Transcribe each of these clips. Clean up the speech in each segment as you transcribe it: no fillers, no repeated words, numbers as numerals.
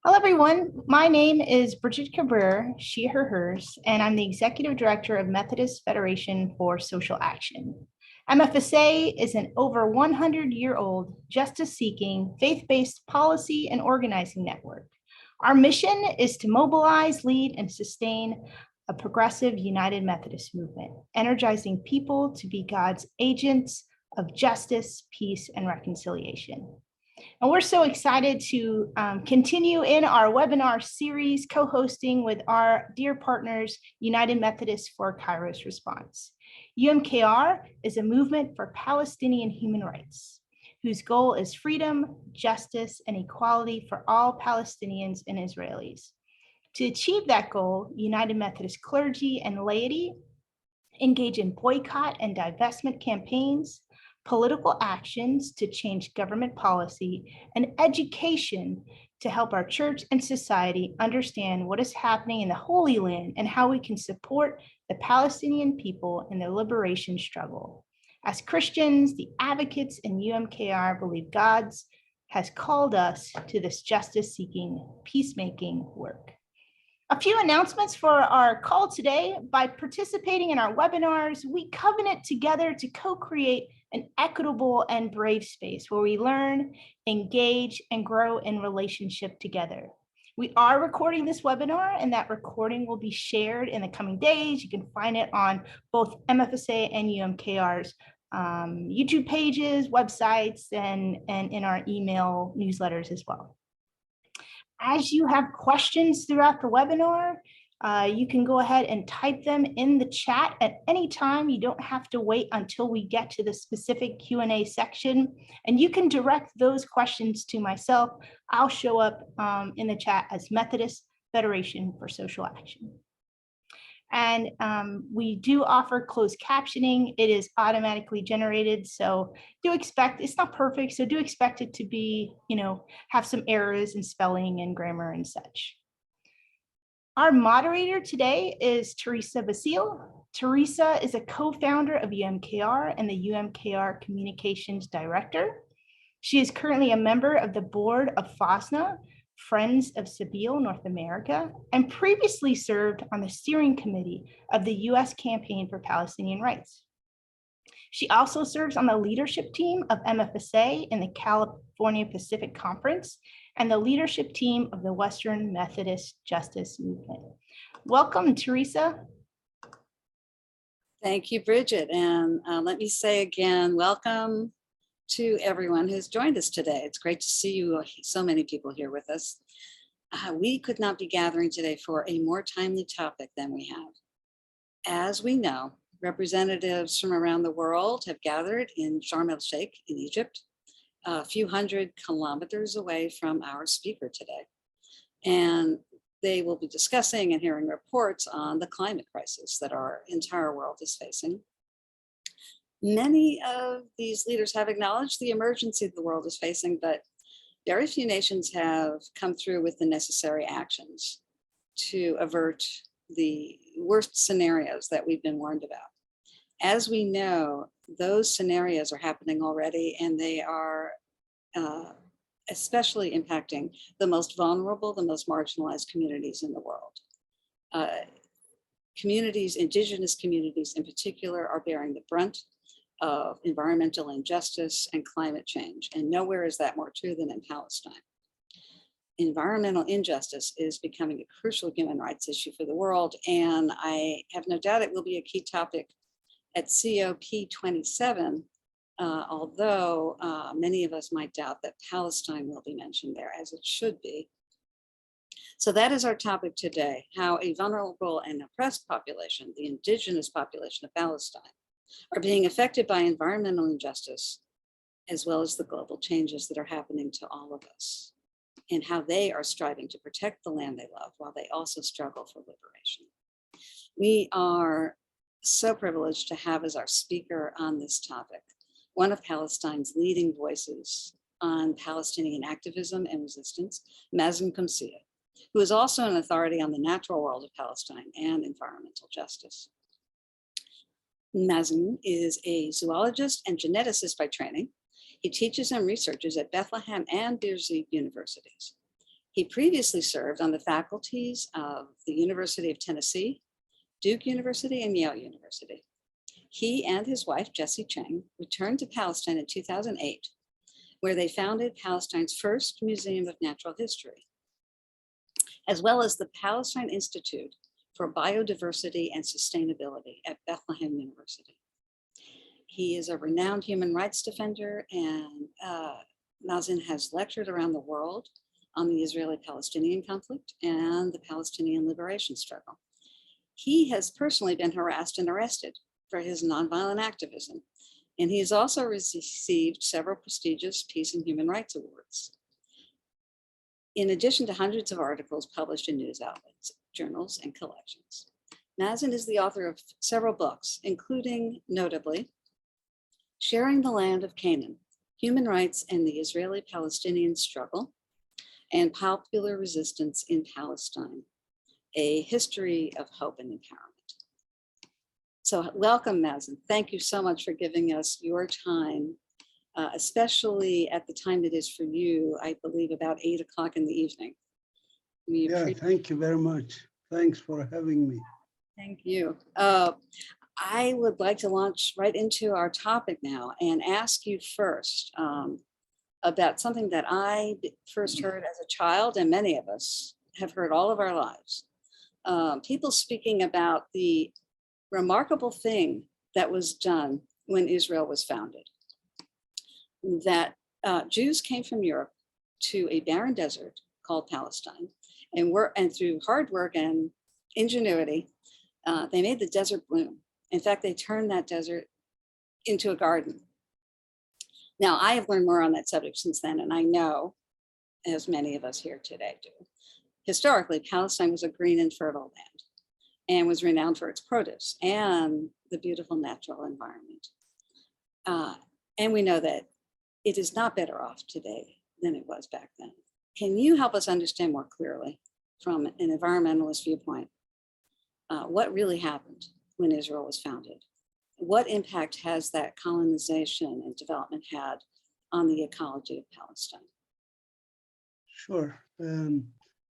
Hello, everyone. My name is Bridget Cabrera, she, her, hers, and I'm the Executive Director of Methodist Federation for Social Action. MFSA is an over 100-year-old justice-seeking, faith-based policy and organizing network. Our mission is to mobilize, lead, and sustain a progressive United Methodist movement, energizing people to be God's agents of justice, peace, and reconciliation. And we're so excited to continue in our webinar series, co-hosting with our dear partners, United Methodist for Kairos Response. UMKR is a movement for Palestinian human rights, whose goal is freedom, justice, and equality for all Palestinians and Israelis. To achieve that goal, United Methodist clergy and laity engage in boycott and divestment campaigns, political actions to change government policy, and education to help our church and society understand what is happening in the Holy Land and how we can support the Palestinian people in their liberation struggle. As Christians, the advocates in UMKR believe God has called us to this justice-seeking, peacemaking work. A few announcements for our call today. By participating in our webinars, we covenant together to co-create an equitable and brave space where we learn, engage, and grow in relationship together. We are recording this webinar, and that recording will be shared in the coming days. You can find it on both MFSA and UMKR's YouTube pages, websites, and in our email newsletters as well. As you have questions throughout the webinar, you can go ahead and type them in the chat at any time. You don't have to wait until we get to the specific Q&A section, and you can direct those questions to myself. I'll show up in the chat as Methodist Federation for Social Action. And we do offer closed captioning. It is automatically generated, so do expect, it's not perfect, so do expect it to be, have some errors in spelling and grammar and such. Our moderator today is Teresa Basile. Teresa is a co-founder of UMKR and the UMKR Communications Director. She is currently a member of the board of FOSNA, Friends of Sabile North America, and previously served on the steering committee of the U.S. Campaign for Palestinian Rights. She also serves on the leadership team of MFSA in the California Pacific Conference and the leadership team of the Western Methodist Justice Movement. Welcome, Teresa. Thank you, Bridget. And let me say again, welcome to everyone who's joined us today. It's great to see you, so many people here with us. We could not be gathering today for a more timely topic than we have. As we know, representatives from around the world have gathered in Sharm el-Sheikh in Egypt, a few hundred kilometers away from our speaker today. And they will be discussing and hearing reports on the climate crisis that our entire world is facing. Many of these leaders have acknowledged the emergency the world is facing, but very few nations have come through with the necessary actions to avert the worst scenarios that we've been warned about. As we know, those scenarios are happening already, and they are especially impacting the most vulnerable, the most marginalized communities in the world. Indigenous communities in particular, are bearing the brunt of environmental injustice and climate change. And nowhere is that more true than in Palestine. Environmental injustice is becoming a crucial human rights issue for the world. And I have no doubt it will be a key topic at COP27, although many of us might doubt that Palestine will be mentioned there, as it should be. So that is our topic today: how a vulnerable and oppressed population, the indigenous population of Palestine, are being affected by environmental injustice, as well as the global changes that are happening to all of us, and how they are striving to protect the land they love while they also struggle for liberation. We are so privileged to have as our speaker on this topic one of Palestine's leading voices on Palestinian activism and resistance, Mazen Qamsiyeh, who is also an authority on the natural world of Palestine and environmental justice. Mazen is a zoologist and geneticist by training. He teaches and researches at Bethlehem and Birzeit universities. He previously served on the faculties of the University of Tennessee, Duke University, and Yale University. He and his wife, Jessie Cheng, returned to Palestine in 2008, where they founded Palestine's first Museum of Natural History, as well as the Palestine Institute for Biodiversity and Sustainability at Bethlehem University. He is a renowned human rights defender, and Mazen has lectured around the world on the Israeli-Palestinian conflict and the Palestinian liberation struggle. He has personally been harassed and arrested for his nonviolent activism, and he has also received several prestigious peace and human rights awards, in addition to hundreds of articles published in news outlets, journals, and collections. Mazen is the author of several books, including, notably, Sharing the Land of Canaan, Human Rights and the Israeli-Palestinian Struggle, and Popular Resistance in Palestine, A History of Hope and Empowerment. So welcome, Mazen. Thank you so much for giving us your time, especially at the time it is for you, I believe about 8 o'clock in the evening. Thank you very much. Thanks for having me. Thank you. I would like to launch right into our topic now and ask you first about something that I first heard as a child, and many of us have heard all of our lives. People speaking about the remarkable thing that was done when Israel was founded. That Jews came from Europe to a barren desert called Palestine, and through hard work and ingenuity, they made the desert bloom. In fact, they turned that desert into a garden. Now, I have learned more on that subject since then, and I know, as many of us here today do, historically, Palestine was a green and fertile land and was renowned for its produce and the beautiful natural environment. And we know that it is not better off today than it was back then. Can you help us understand more clearly from an environmentalist viewpoint what really happened when Israel was founded? What impact has that colonization and development had on the ecology of Palestine? Sure.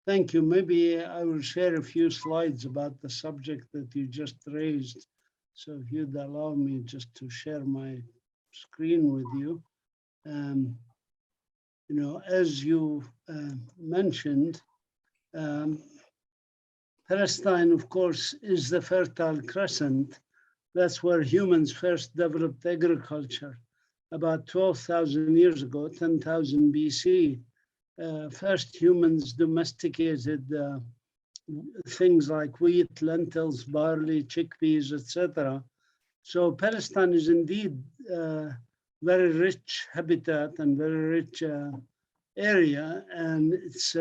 Thank you. Maybe I will share a few slides about the subject that you just raised. So if you'd allow me just to share my screen with you. As you mentioned, Palestine, of course, is the Fertile Crescent. That's where humans first developed agriculture about 12,000 years ago, 10,000 BC. First humans domesticated things like wheat, lentils, barley, chickpeas, etc. So Palestine is indeed very rich habitat and very rich area, and it's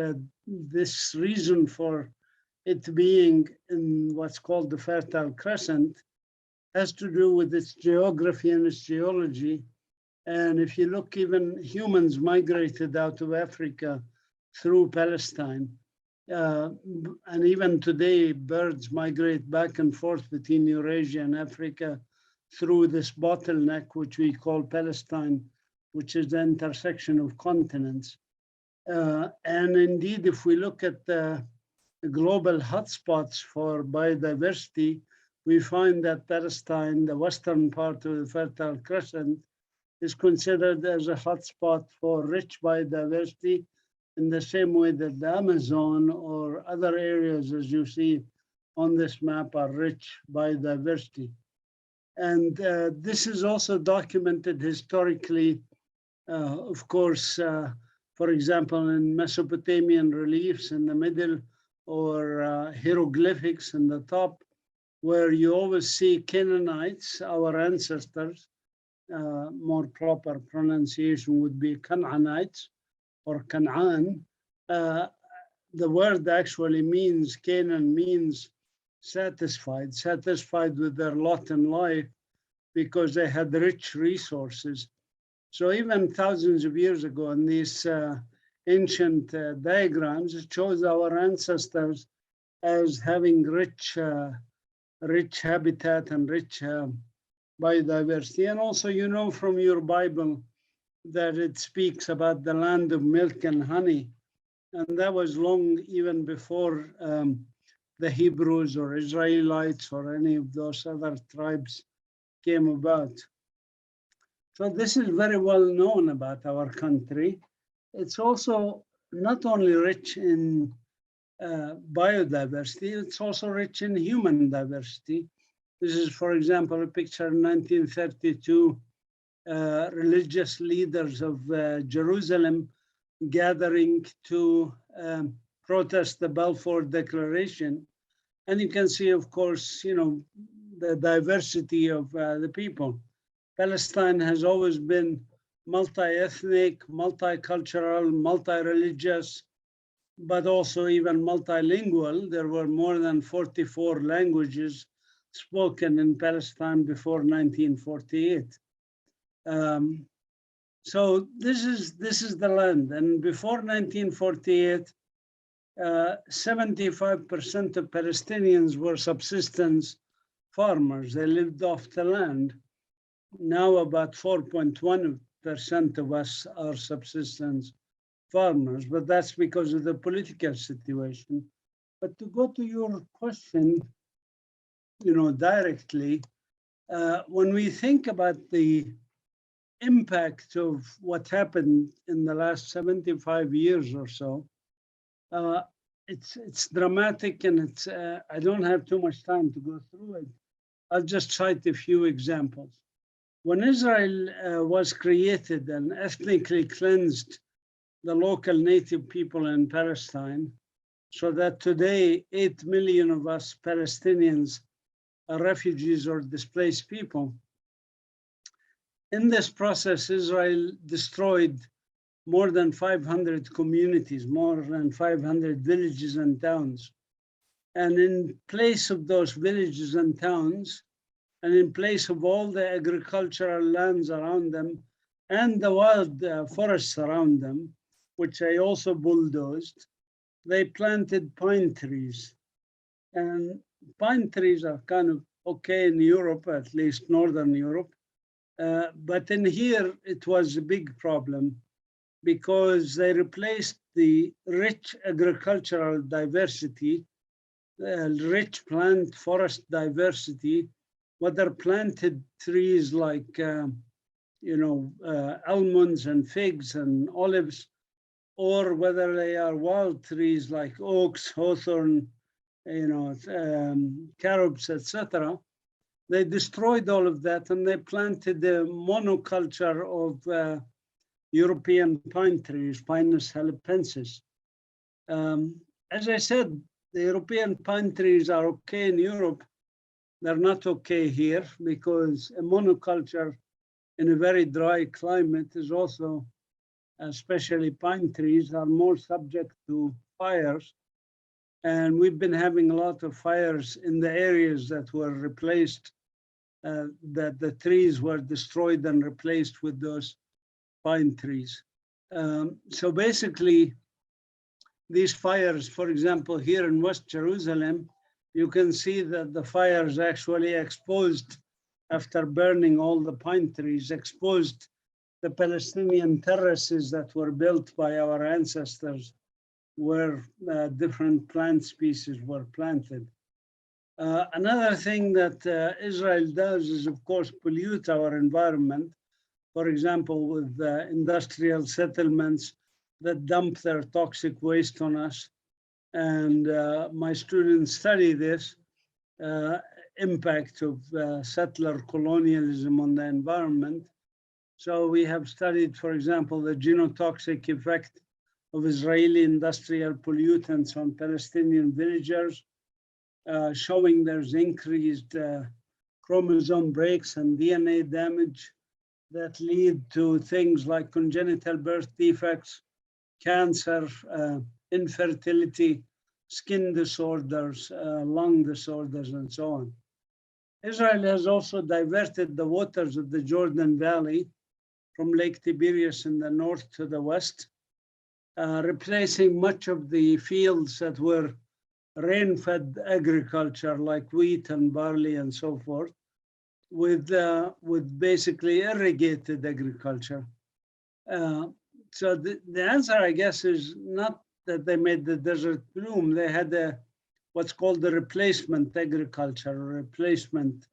this reason for it being in what's called the Fertile Crescent has to do with its geography and its geology. And if you look, even humans migrated out of Africa through Palestine. And even today, birds migrate back and forth between Eurasia and Africa through this bottleneck, which we call Palestine, which is the intersection of continents. And indeed, if we look at the global hotspots for biodiversity, we find that Palestine, the western part of the Fertile Crescent, is considered as a hotspot for rich biodiversity in the same way that the Amazon or other areas, as you see on this map, are rich biodiversity. And this is also documented historically, of course, for example, in Mesopotamian reliefs in the middle, or hieroglyphics in the top, where you always see Canaanites, our ancestors. More proper pronunciation would be Canaanites or Canaan. The word actually means, Canaan means satisfied with their lot in life because they had rich resources. So even thousands of years ago in these ancient diagrams, it shows our ancestors as having rich habitat and rich biodiversity. And also, you know from your Bible that it speaks about the land of milk and honey. And that was long even before the Hebrews or Israelites or any of those other tribes came about. So this is very well known about our country. It's also not only rich in biodiversity, it's also rich in human diversity. This is, for example, a picture in 1932, religious leaders of Jerusalem gathering to protest the Balfour Declaration. And you can see, of course, the diversity of the people. Palestine has always been multi-ethnic, multicultural, multi-religious, but also even multilingual. There were more than 44 languages spoken in Palestine before 1948. So this is the land. And before 1948, 75% of Palestinians were subsistence farmers. They lived off the land. Now about 4.1% of us are subsistence farmers, but that's because of the political situation. But to go to your question, directly, when we think about the impact of what happened in the last 75 years or so, it's dramatic, and it's I don't have too much time to go through it. I'll just cite a few examples. When Israel was created and ethnically cleansed the local native people in Palestine, so that today 8 million of us Palestinians are refugees or displaced people. In this process, Israel destroyed more than 500 communities, more than 500 villages and towns. And in place of those villages and towns, and in place of all the agricultural lands around them and the wild forests around them, which they also bulldozed, they planted pine trees. And pine trees are kind of okay in Europe, at least Northern Europe. But in here, it was a big problem because they replaced the rich agricultural diversity, rich plant forest diversity, whether planted trees like, almonds and figs and olives, or whether they are wild trees like oaks, hawthorn, carobs, etc. They destroyed all of that, and they planted the monoculture of European pine trees, Pinus halepensis. As I said, the European pine trees are okay in Europe. They're not okay here because a monoculture in a very dry climate is also, especially pine trees, are more subject to fires. And we've been having a lot of fires in the areas that were replaced, that the trees were destroyed and replaced with those pine trees. So basically, these fires, for example, here in West Jerusalem, you can see that the fires actually exposed, after burning all the pine trees, exposed the Palestinian terraces that were built by our ancestors, where different plant species were planted. Another thing that Israel does is, of course, pollute our environment. For example, with industrial settlements that dump their toxic waste on us. And my students study this impact of settler colonialism on the environment. So we have studied, for example, the genotoxic effect of Israeli industrial pollutants on Palestinian villagers, showing there's increased chromosome breaks and DNA damage that lead to things like congenital birth defects, cancer, infertility, skin disorders, lung disorders, and so on. Israel has also diverted the waters of the Jordan Valley from Lake Tiberias in the north to the west, replacing much of the fields that were rain-fed agriculture like wheat and barley and so forth, with basically irrigated agriculture. So the answer, I guess, is not that they made the desert bloom, they had what's called the replacement agriculture, or replacement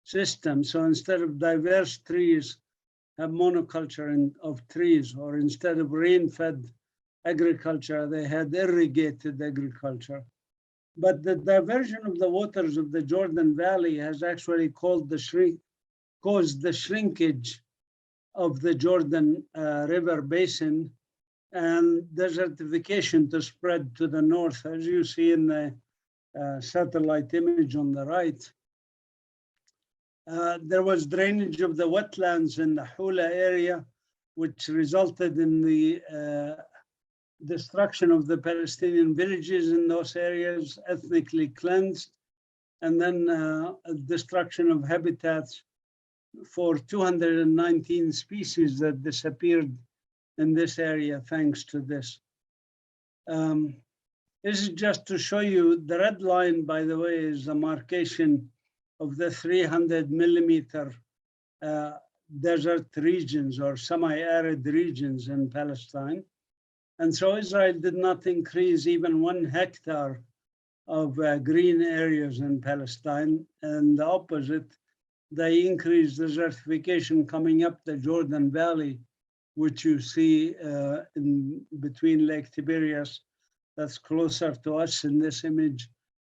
system. So instead of diverse trees, have monoculture of trees, or instead of rain-fed agriculture, they had irrigated agriculture. But the diversion of the waters of the Jordan Valley has actually caused the shrinkage of the Jordan River basin and desertification to spread to the north, as you see in the satellite image on the right. There was drainage of the wetlands in the Hula area, which resulted in the destruction of the Palestinian villages in those areas, ethnically cleansed, and then destruction of habitats for 219 species that disappeared in this area thanks to this. This is just to show you, the red line, by the way, is a marcation of the 300 millimeter desert regions or semi-arid regions in Palestine. And so Israel did not increase even 1 hectare of green areas in Palestine, and the opposite, they increased desertification coming up the Jordan Valley, which you see in between Lake Tiberias, that's closer to us in this image,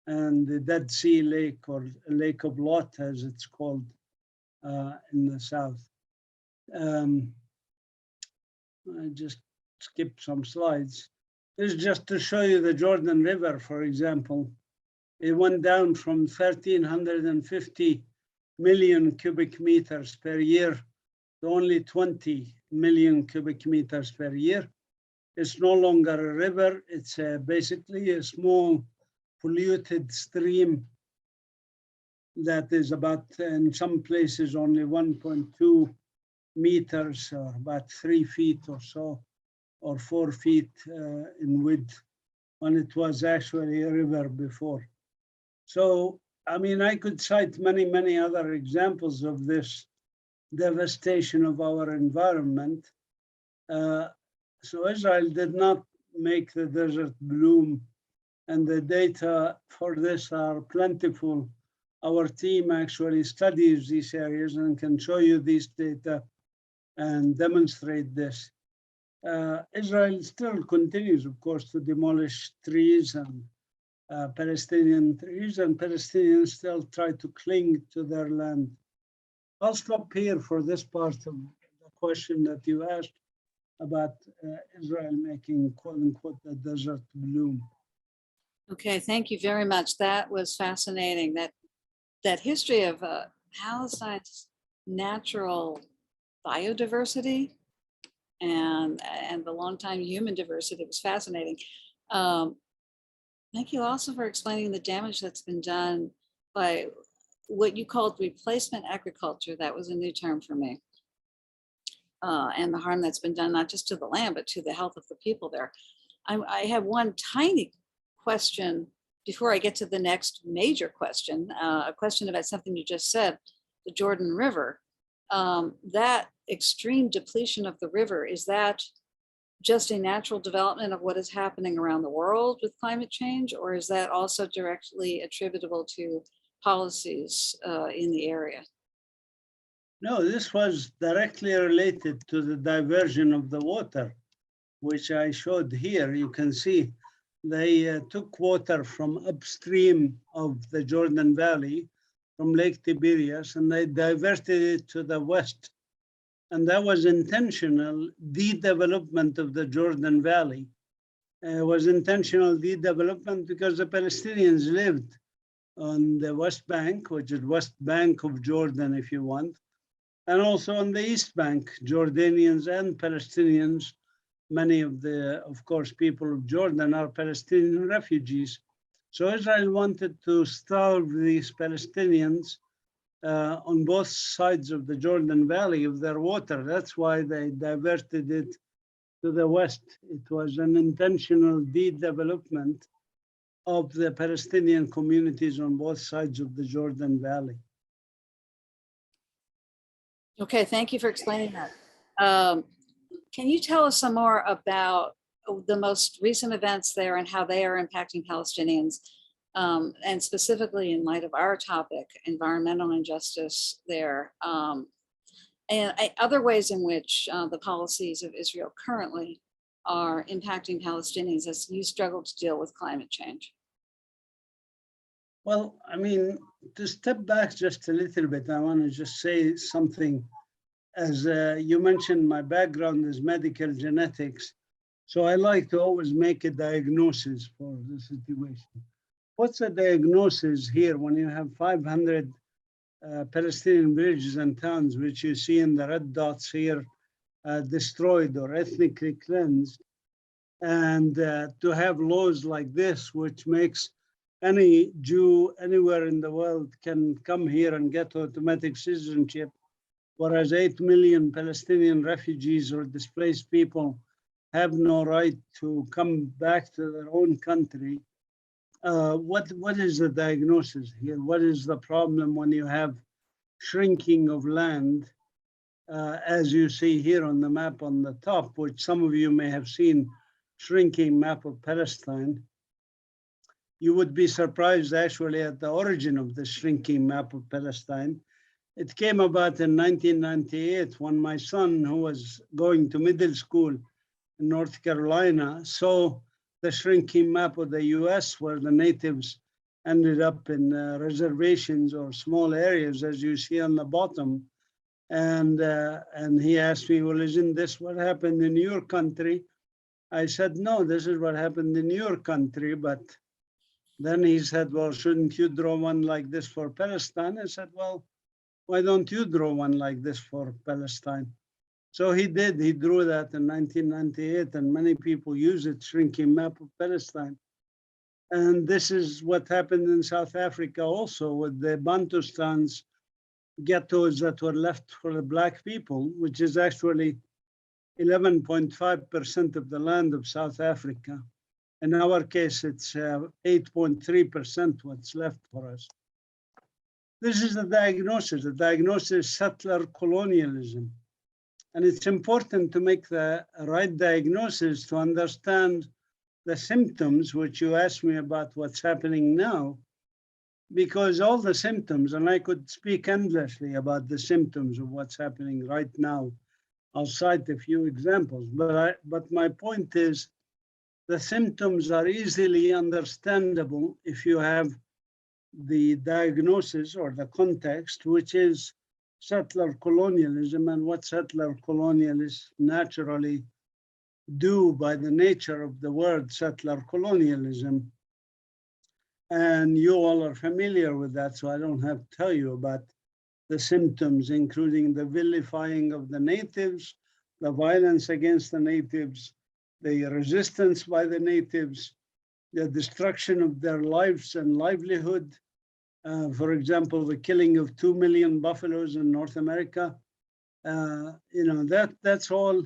and the Dead Sea Lake, or Lake of Lot, as it's called in the south. I just skipped some slides. This is just to show you the Jordan River, for example. It went down from 1,350 million cubic meters per year to only 20 million cubic meters per year. It's no longer a river. It's basically a small polluted stream that is about, in some places, only 1.2 meters, or about 3 feet or so, or 4 feet in width, when it was actually a river before. So, I mean, I could cite many, many other examples of this devastation of our environment. So Israel did not make the desert bloom, and the data for this are plentiful. Our team actually studies these areas and can show you these data and demonstrate this. Israel still continues, of course, to demolish trees and Palestinian trees, and Palestinians still try to cling to their land. I'll stop here for this part of the question that you asked about Israel making, quote unquote, the desert bloom. Okay, thank you very much. That was fascinating. That history of Palestine's natural biodiversity and the long-time human diversity was fascinating. Thank you also for explaining the damage that's been done by what you called replacement agriculture. That was a new term for me. And the harm that's been done, not just to the land, but to the health of the people there. I have one tiny question before I get to the next major question, a question about something you just said, the Jordan River. That extreme depletion of the river, is that just a natural development of what is happening around the world with climate change, or is that also directly attributable to policies in the area? No, this was directly related to the diversion of the water, which I showed here. You can see they took water from upstream of the Jordan Valley, from Lake Tiberias, and they diverted it to the west. And that was intentional de-development of the Jordan Valley. It was intentional de-development because the Palestinians lived on the West Bank, which is West Bank of Jordan, if you want, and also on the East Bank, Jordanians and Palestinians. Many of the, of course, people of Jordan are Palestinian refugees. So Israel wanted to starve these Palestinians on both sides of the Jordan Valley of their water. That's why they diverted it to the west. It was an intentional de-development of the Palestinian communities on both sides of the Jordan Valley. Okay, thank you for explaining that. Can you tell us some more about the most recent events there and how they are impacting Palestinians, and specifically in light of our topic, environmental injustice there, and other ways in which the policies of Israel currently are impacting Palestinians as you struggle to deal with climate change. Well, I mean, to step back just a little bit, I want to just say something. As you mentioned, my background is medical genetics. So I like to always make a diagnosis for the situation. What's the diagnosis here when you have 500 Palestinian villages and towns, which you see in the red dots here, destroyed or ethnically cleansed, and to have laws like this, which makes any Jew anywhere in the world can come here and get automatic citizenship, whereas 8 million Palestinian refugees or displaced people have no right to come back to their own country. What is the diagnosis here? What is the problem when you have shrinking of land, as you see here on the map on the top, which some of you may have seen, shrinking map of Palestine? You would be surprised actually at the origin of the shrinking map of Palestine. It came about in 1998 when my son, who was going to middle school in North Carolina, saw the shrinking map of the US where the natives ended up in reservations or small areas, as you see on the bottom. And he asked me, well, isn't this what happened in your country? I said, no, this is what happened in your country. But then he said, well, shouldn't you draw one like this for Palestine? I said, well, why don't you draw one like this for Palestine? So he did. He drew that in 1998, and many people use it, shrinking map of Palestine. And this is what happened in South Africa also with the Bantustans ghettos that were left for the Black people, which is actually 11.5% of the land of South Africa. In our case, it's 8.3% what's left for us. This is the diagnosis. The diagnosis is settler colonialism. And it's important to make the right diagnosis to understand the symptoms, which you asked me about what's happening now, because all the symptoms, and I could speak endlessly about the symptoms of what's happening right now. I'll cite a few examples, but my point is the symptoms are easily understandable if you have the diagnosis or the context, which is settler colonialism and what settler colonialists naturally do by the nature of the word settler colonialism. And you all are familiar with that, so I don't have to tell you about the symptoms, including the vilifying of the natives, the violence against the natives, the resistance by the natives, the destruction of their lives and livelihood. For example, the killing of 2 million buffaloes in North America. That's all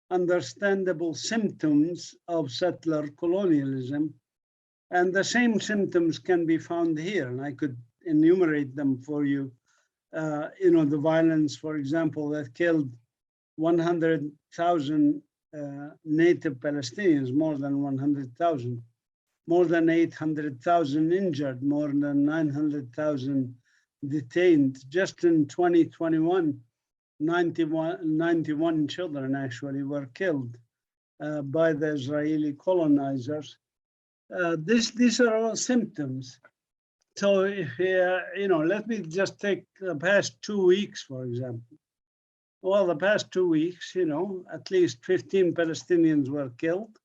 understandable symptoms of settler colonialism. And the same symptoms can be found here, and I could enumerate them for you. The violence, for example, that killed 100,000 native Palestinians, more than 100,000, more than 800,000 injured, more than 900,000 detained. Just in 2021, 91 children actually were killed by the Israeli colonizers. These are all symptoms. So if let me just take the past 2 weeks, for example. Well, the past 2 weeks, at least 15 Palestinians were killed.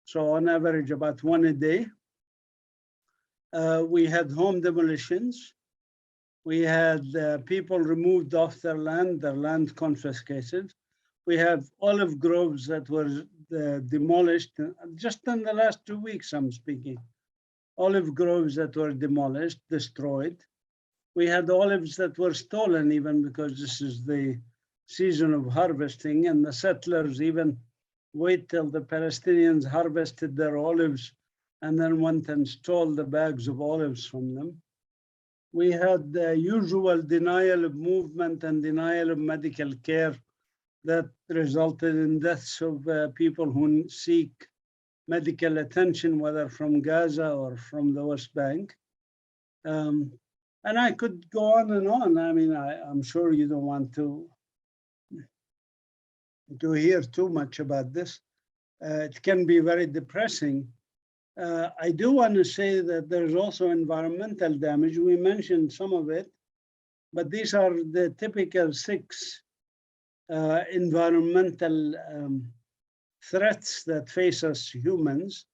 So on average, about one a day. We had home demolitions. We had people removed off their land confiscated. We have olive groves that were demolished, just in the last 2 weeks I'm speaking. Olive groves that were demolished, destroyed. We had olives that were stolen even because this is the season of harvesting, and the settlers even wait till the Palestinians harvested their olives and then went and stole the bags of olives from them. We had the usual denial of movement and denial of medical care that resulted in deaths of people who seek medical attention, whether from Gaza or from the West Bank. And I could go on and on. I mean, I'm sure you don't want to hear too much about this. It can be very depressing. I do want to say that there's also environmental damage. We mentioned some of it, but these are the typical 6 environmental threats that face us humans.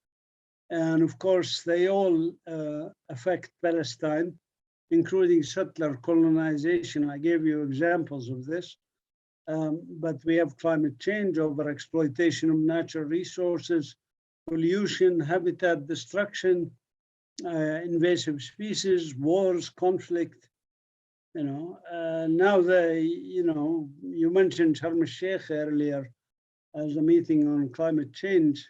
And of course, they all affect Palestine, including settler colonization. I gave you examples of this. But we have climate change, over-exploitation of natural resources, pollution, habitat destruction, invasive species, wars, conflict. Now you mentioned Sharm el-Sheikh earlier as a meeting on climate change.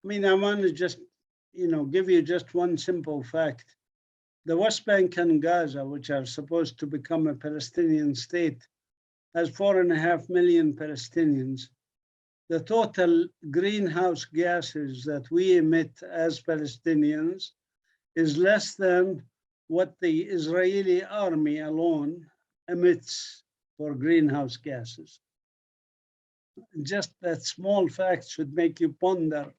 I mean, I want to just, give you just one simple fact. The West Bank and Gaza, which are supposed to become a Palestinian state, has 4.5 million Palestinians. The total greenhouse gases that we emit as Palestinians is less than what the Israeli army alone emits for greenhouse gases. Just that small fact should make you ponder.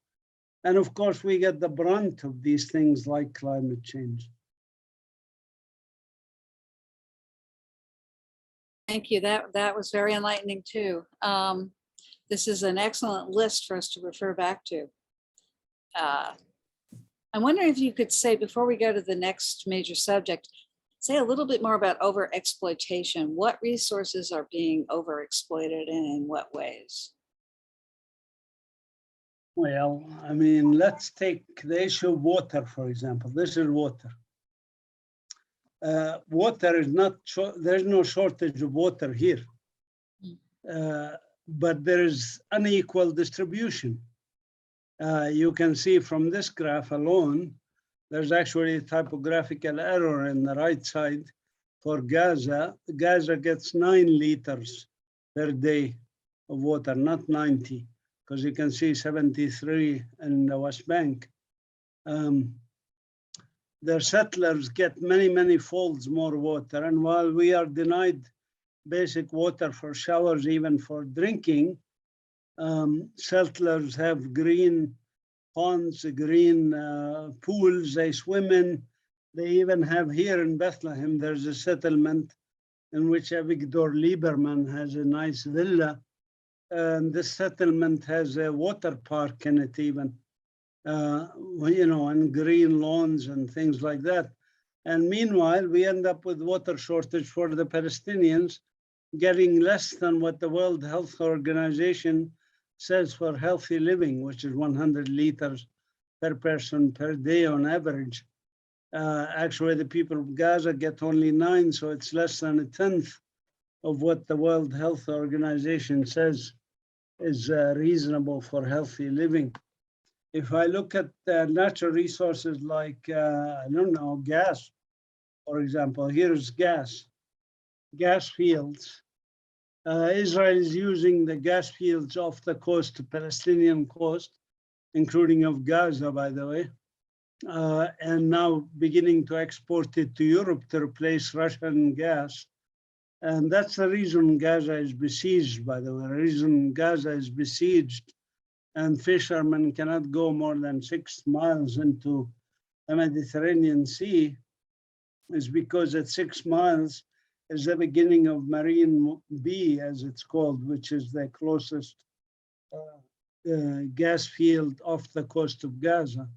And of course, we get the brunt of these things like climate change. Thank you. That was very enlightening too. This is an excellent list for us to refer back to. I'm wondering if you could say, before we go to the next major subject, say a little bit more about over-exploitation. What resources are being over-exploited and in what ways? Well, I mean, let's take the issue of water, for example. This is water. Water is not, there's no shortage of water here, but there is unequal distribution. You can see from this graph alone, there's actually a typographical error in the right side for Gaza. Gaza gets 9 liters per day of water, not 90, because you can see 73 in the West Bank. Their settlers get many, many folds more water. And while we are denied basic water for showers, even for drinking, settlers have green ponds, green pools they swim in. They even have here in Bethlehem, there's a settlement in which Avigdor Lieberman has a nice villa. And this settlement has a water park in it even. And green lawns and things like that. And meanwhile, we end up with water shortage for the Palestinians, getting less than what the World Health Organization says for healthy living, which is 100 liters per person per day on average. Actually, the people of Gaza get only 9, so it's less than 1/10 of what the World Health Organization says is reasonable for healthy living. If I look at natural resources like, gas, for example, here's gas fields. Israel is using the gas fields off the coast, the Palestinian coast, including of Gaza, by the way, and now beginning to export it to Europe to replace Russian gas. And that's the reason Gaza is besieged, by the way. The reason Gaza is besieged and fishermen cannot go more than 6 miles into the Mediterranean Sea is because at 6 miles is the beginning of Marine B, as it's called, which is the closest gas field off the coast of Gaza.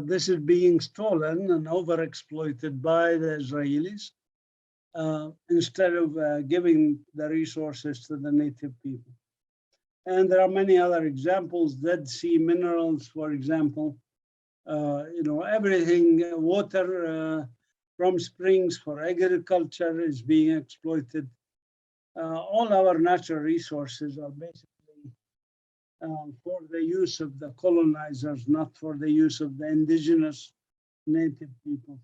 This is being stolen and over-exploited by the Israelis instead of giving the resources to the native people. And there are many other examples, Dead Sea minerals, for example, everything, water from springs for agriculture is being exploited. All our natural resources are basically for the use of the colonizers, not for the use of the indigenous native people.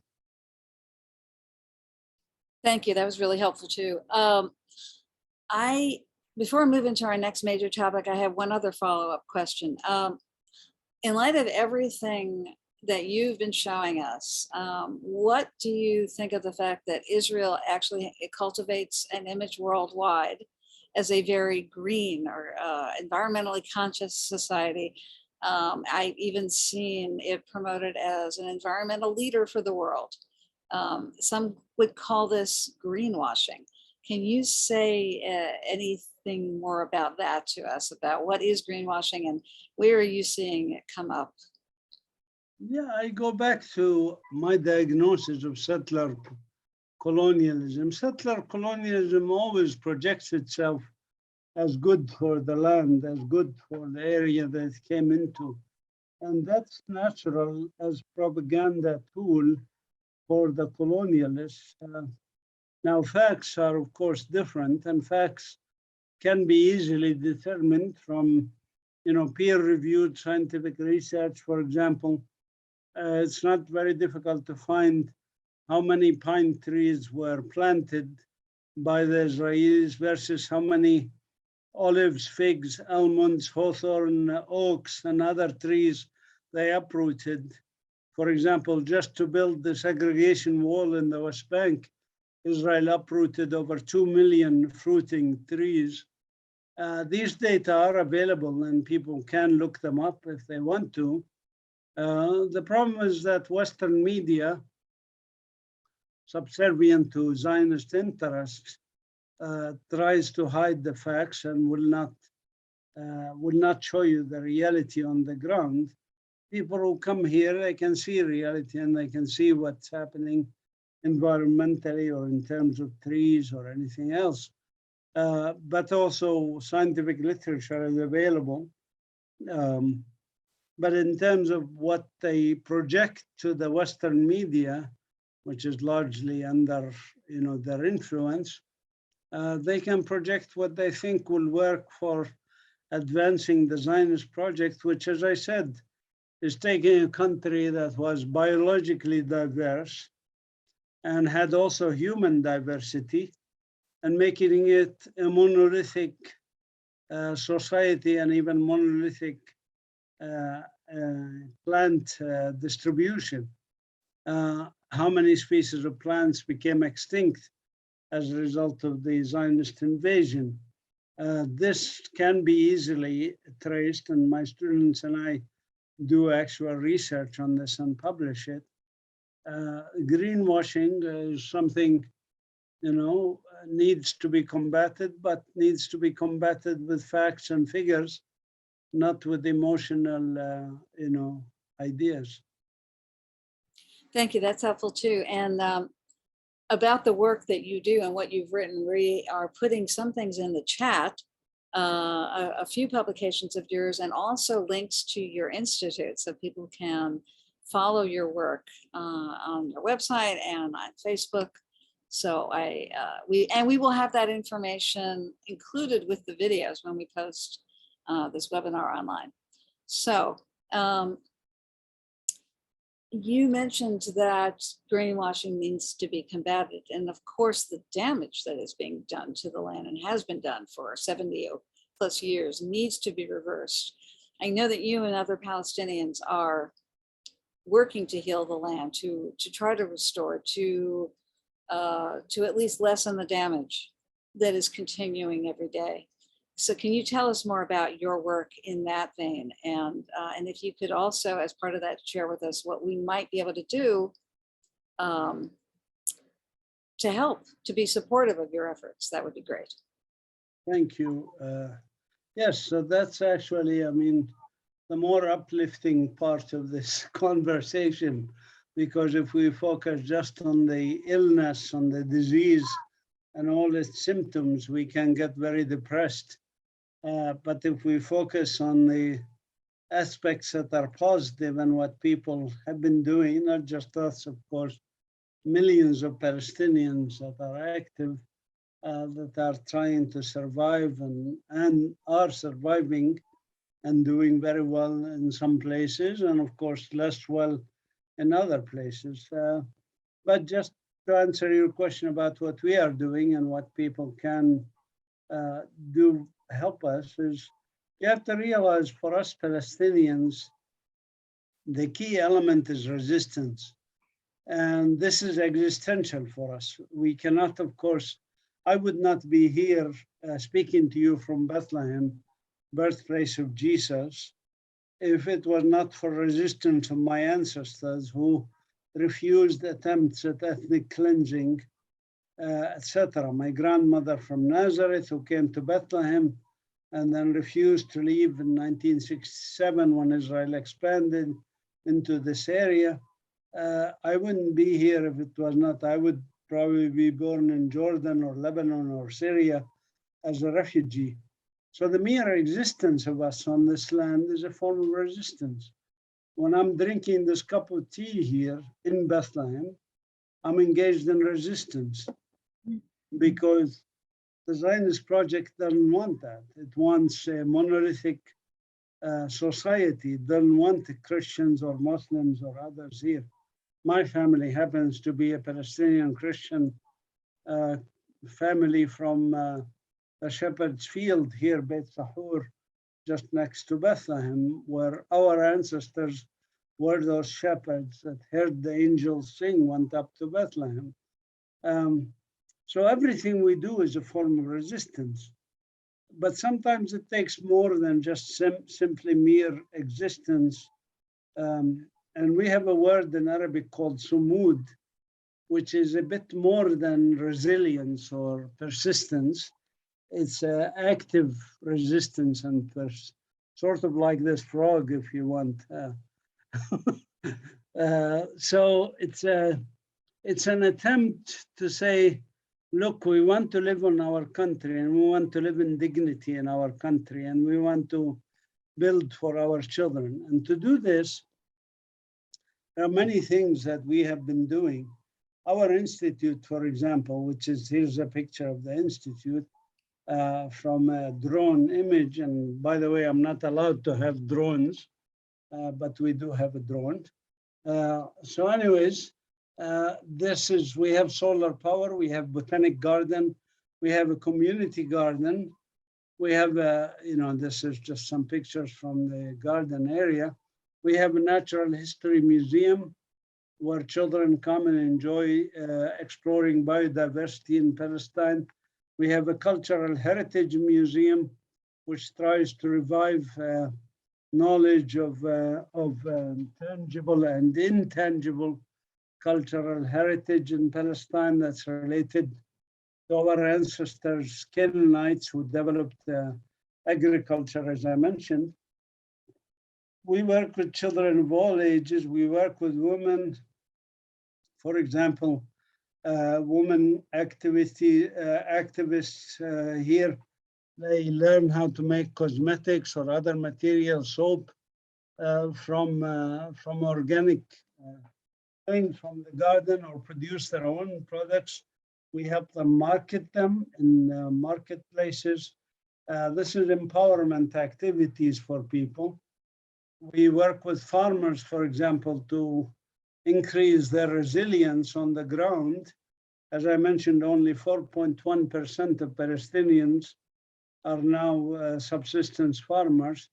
Thank you. That was really helpful too. Before we move into our next major topic, I have one other follow-up question. In light of everything that you've been showing us, what do you think of the fact that Israel actually cultivates an image worldwide as a very green or environmentally conscious society? I've even seen it promoted as an environmental leader for the world. Some would call this greenwashing. Can you say anything more about that to us, about what is greenwashing and where are you seeing it come up? Yeah, I go back to my diagnosis of settler colonialism. Settler colonialism always projects itself as good for the land, as good for the area that it came into. And that's natural as propaganda tool for the colonialists. Now, facts are, of course, different, and facts can be easily determined from, peer-reviewed scientific research, for example. It's not very difficult to find how many pine trees were planted by the Israelis versus how many olives, figs, almonds, hawthorn, oaks, and other trees they uprooted. For example, just to build the segregation wall in the West Bank, Israel uprooted over 2 million fruiting trees. These data are available and people can look them up if they want to. The problem is that Western media, subservient to Zionist interests, tries to hide the facts and will not show you the reality on the ground. People who come here, they can see reality and they can see what's happening environmentally or in terms of trees or anything else. But also scientific literature is available. But in terms of what they project to the Western media, which is largely under their influence, they can project what they think will work for advancing the Zionist project, which, as I said, is taking a country that was biologically diverse and had also human diversity and making it a monolithic society and even monolithic plant distribution. How many species of plants became extinct as a result of the Zionist invasion? This can be easily traced, and my students and I do actual research on this and publish it. Greenwashing is something, needs to be combated, but needs to be combated with facts and figures, not with emotional, ideas. Thank you. That's helpful too. And about the work that you do and what you've written, we are putting some things in the chat, a few publications of yours, and also links to your institute so people can follow your work on your website and on Facebook. So we will have that information included with the videos when we post this webinar online. So you mentioned that greenwashing needs to be combated. And of course, the damage that is being done to the land and has been done for 70 plus years needs to be reversed. I know that you and other Palestinians are working to heal the land, to try to restore, to at least lessen the damage that is continuing every day. So can you tell us more about your work in that vein? And if you could also, as part of that, share with us what we might be able to do to help, to be supportive of your efforts, that would be great. Thank you. Yes, so that's actually, the more uplifting part of this conversation, because if we focus just on the illness, on the disease, and all its symptoms, we can get very depressed. But if we focus on the aspects that are positive and what people have been doing, not just us, of course, millions of Palestinians that are active, that are trying to survive and are surviving and doing very well in some places, and of course, less well in other places. But just to answer your question about what we are doing and what people can do help us is you have to realize for us Palestinians, the key element is resistance. And this is existential for us. We cannot, of course, I would not be here speaking to you from Bethlehem, birthplace of Jesus, if it was not for resistance of my ancestors who refused attempts at ethnic cleansing, etc. My grandmother from Nazareth who came to Bethlehem and then refused to leave in 1967 when Israel expanded into this area. I wouldn't be here if it was not. I would probably be born in Jordan or Lebanon or Syria as a refugee. So the mere existence of us on this land is a form of resistance. When I'm drinking this cup of tea here in Bethlehem, I'm engaged in resistance because the Zionist project doesn't want that. It wants a monolithic society. It doesn't want the Christians or Muslims or others here. My family happens to be a Palestinian Christian family from the Shepherd's Field here, Beit Sahur, just next to Bethlehem, where our ancestors were those shepherds that heard the angels sing, went up to Bethlehem. So everything we do is a form of resistance. But sometimes it takes more than just simply mere existence. And we have a word in Arabic called sumud, which is a bit more than resilience or persistence. It's active resistance and sort of like this frog, if you want. So it's an attempt to say, look, we want to live in our country and we want to live in dignity in our country and we want to build for our children. And to do this, there are many things that we have been doing. Our institute, for example, which is, here's a picture of the institute from a drone image. And by the way, I'm not allowed to have drones, but we do have a drone. So anyways, we have solar power, we have botanic garden, we have a community garden. We have, this is just some pictures from the garden area. We have a natural history museum where children come and enjoy exploring biodiversity in Palestine. We have a cultural heritage museum, which tries to revive knowledge of tangible and intangible cultural heritage in Palestine that's related to our ancestors, Canaanites, who developed agriculture, as I mentioned. We work with children of all ages. We work with women. For example, women activists here, they learn how to make cosmetics or other material, soap from organic things from the garden or produce their own products. We help them market them in marketplaces. This is empowerment activities for people. We work with farmers, for example, to increase their resilience on the ground. As I mentioned, only 4.1% of Palestinians are now subsistence farmers.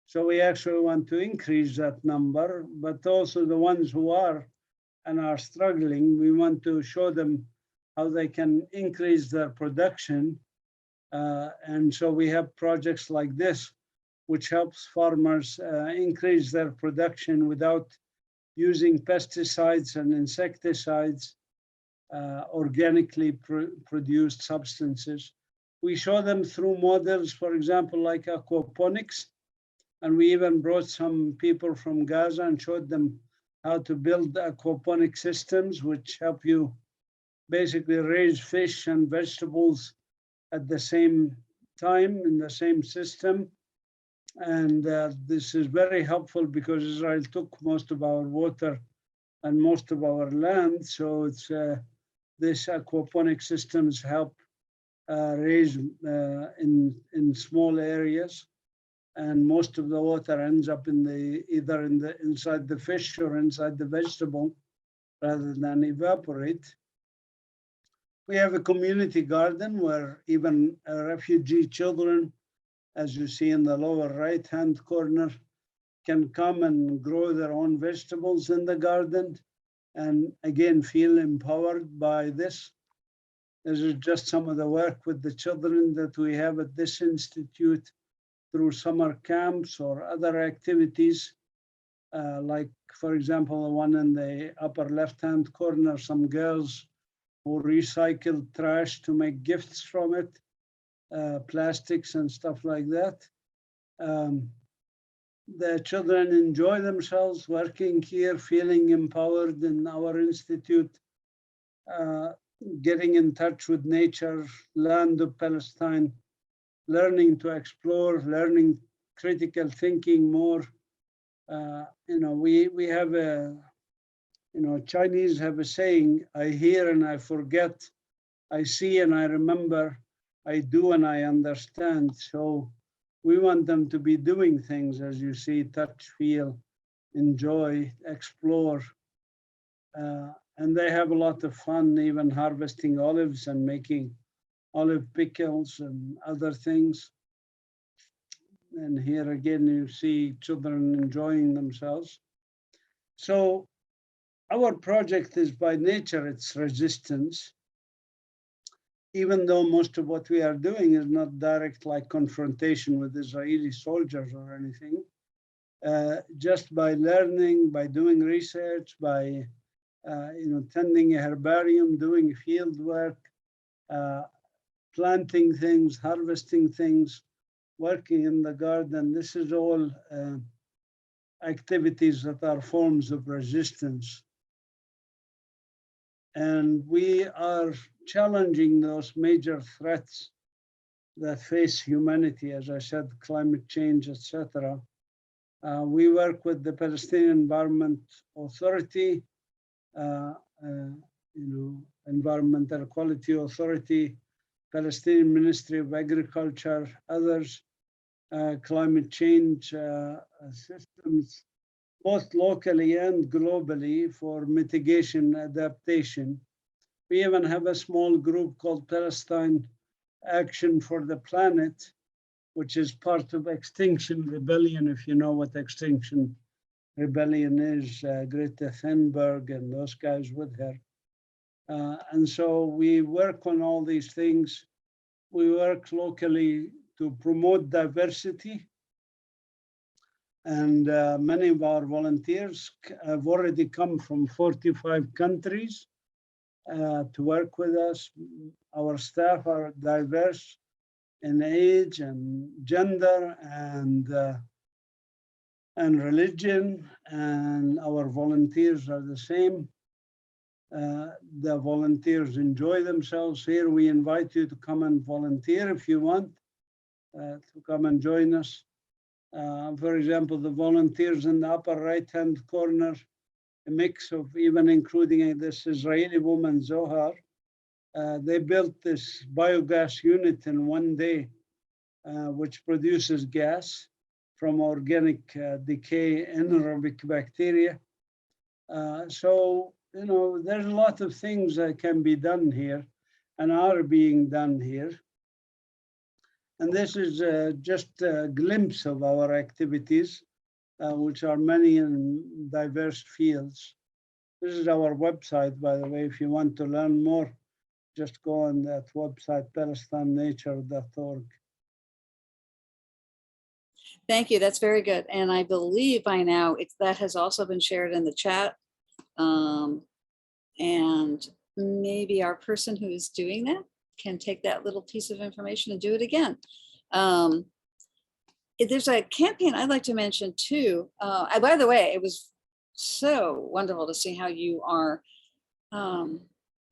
So we actually want to increase that number, but also the ones who are and are struggling, we want to show them how they can increase their production. And so we have projects like this, which helps farmers increase their production without using pesticides and insecticides, organically produced substances. We show them through models, for example, like aquaponics. And we even brought some people from Gaza and showed them how to build aquaponic systems, which help you basically raise fish and vegetables at the same time in the same system. And this is very helpful because Israel took most of our water and most of our land. So it's this aquaponic systems help raise in small areas. And most of the water ends up either inside the fish or inside the vegetable rather than evaporate. We have a community garden where even refugee children, as you see in the lower right-hand corner, can come and grow their own vegetables in the garden and again feel empowered by this. This is just some of the work with the children that we have at this institute through summer camps or other activities. Like, for example, the one in the upper left-hand corner, some girls who recycled trash to make gifts from it, plastics and stuff like that. The children enjoy themselves working here, feeling empowered in our institute, getting in touch with nature, land of Palestine, learning to explore, learning critical thinking more. We have a, Chinese have a saying, I hear and I forget, I see and I remember, I do and I understand. So we want them to be doing things, as you see, touch, feel, enjoy, explore. And they have a lot of fun, even harvesting olives and making olive pickles and other things. And here again, you see children enjoying themselves. So our project is by nature, it's resistance. Even though most of what we are doing is not direct like confrontation with Israeli soldiers or anything, just by learning, by doing research, by tending a herbarium, doing field work, planting things, harvesting things, working in the garden. This is all activities that are forms of resistance. And we are challenging those major threats that face humanity, as I said, climate change, etc. We work with the Palestinian Environment Authority, Environmental Quality Authority, Palestinian Ministry of Agriculture, others, climate change systems, both locally and globally for mitigation adaptation. We even have a small group called Palestine Action for the Planet, which is part of Extinction Rebellion, if you know what Extinction Rebellion is, Greta Thunberg and those guys with her. And so we work on all these things. We work locally to promote diversity. And many of our volunteers have already come from 45 countries to work with us. Our staff are diverse in age and gender and religion, and our volunteers are the same. The volunteers enjoy themselves here. We invite you to come and volunteer if you want, to come and join us. For example, the volunteers in the upper right-hand corner, a mix of even including this Israeli woman, Zohar. They built this biogas unit in one day, which produces gas from organic decay anaerobic bacteria. So, there's a lot of things that can be done here and are being done here. And this is just a glimpse of our activities, which are many in diverse fields. This is our website, by the way. If you want to learn more, just go on that website, palestinenature.org. Thank you. That's very good. And I believe by now that has also been shared in the chat. And maybe our person who is doing that can take that little piece of information and do it again. There's a campaign I'd like to mention too. By the way, it was so wonderful to see how you are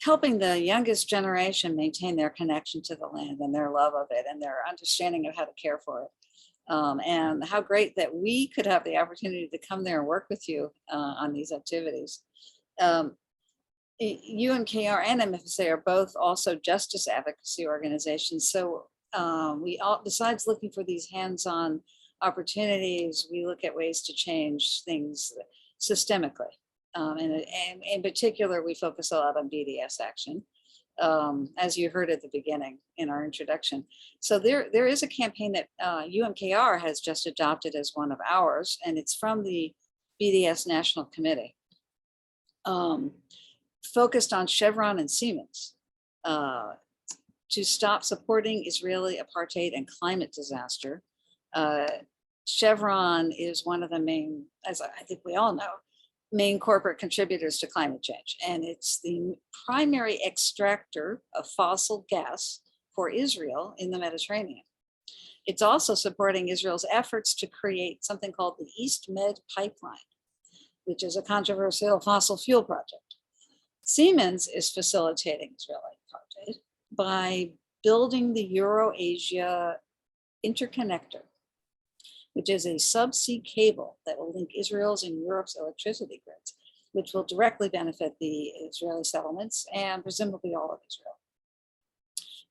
helping the youngest generation maintain their connection to the land and their love of it and their understanding of how to care for it. And how great that we could have the opportunity to come there and work with you on these activities. UNKR and MFSA are both also justice advocacy organizations. So besides looking for these hands-on opportunities, we look at ways to change things systemically. And in particular, we focus a lot on BDS action. as you heard at the beginning in our introduction. So there is a campaign that UMKR has just adopted as one of ours, and it's from the BDS National Committee, focused on Chevron and Siemens to stop supporting Israeli apartheid and climate disaster. Chevron is one of the main, as I think we all know, main corporate contributors to climate change. And it's the primary extractor of fossil gas for Israel in the Mediterranean. It's also supporting Israel's efforts to create something called the East Med Pipeline, which is a controversial fossil fuel project. Siemens is facilitating Israeli apartheid by building the Euro-Asia interconnector, which is a subsea cable that will link Israel's and Europe's electricity grids, which will directly benefit the Israeli settlements and presumably all of Israel.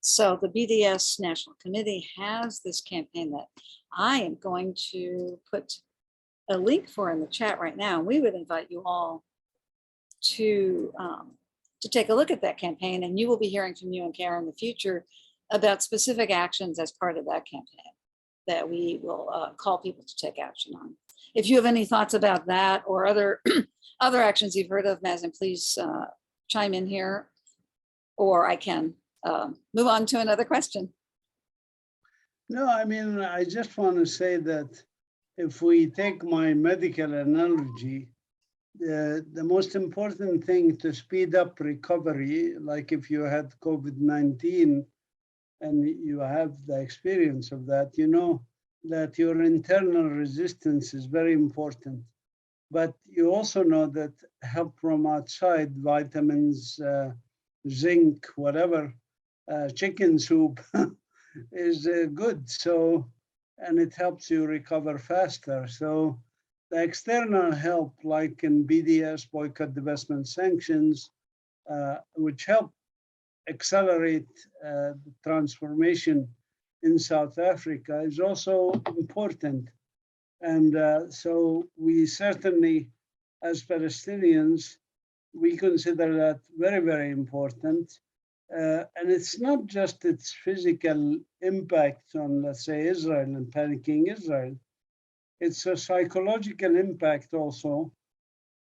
So the BDS National Committee has this campaign that I am going to put a link for in the chat right now. We would invite you all to take a look at that campaign, and you will be hearing from you and Karen in the future about specific actions as part of that campaign that we will call people to take action on. If you have any thoughts about that or other other actions you've heard of, Mazen, please chime in here, or I can move on to another question. No, I mean, I just want to say that if we take my medical analogy, the most important thing to speed up recovery, like if you had COVID-19 and you have the experience of that, you know that your internal resistance is very important. But you also know that help from outside, vitamins, zinc, whatever, chicken soup is good. So, and it helps you recover faster. So the external help, like in BDS, boycott, divestment, sanctions, which help accelerate the transformation in South Africa, is also important. And so we certainly, as Palestinians, we consider that very, very important. And it's not just its physical impact on, let's say, Israel and panicking Israel. It's a psychological impact also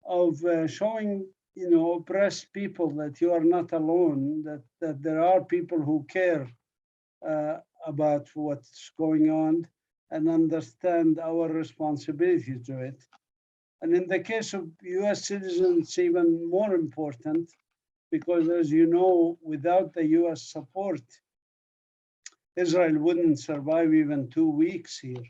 of showing, you know, oppressed people that you are not alone, that there are people who care about what's going on and understand our responsibility to it. And in the case of US citizens, it's even more important because, as you know, without the US support, Israel wouldn't survive even 2 weeks here.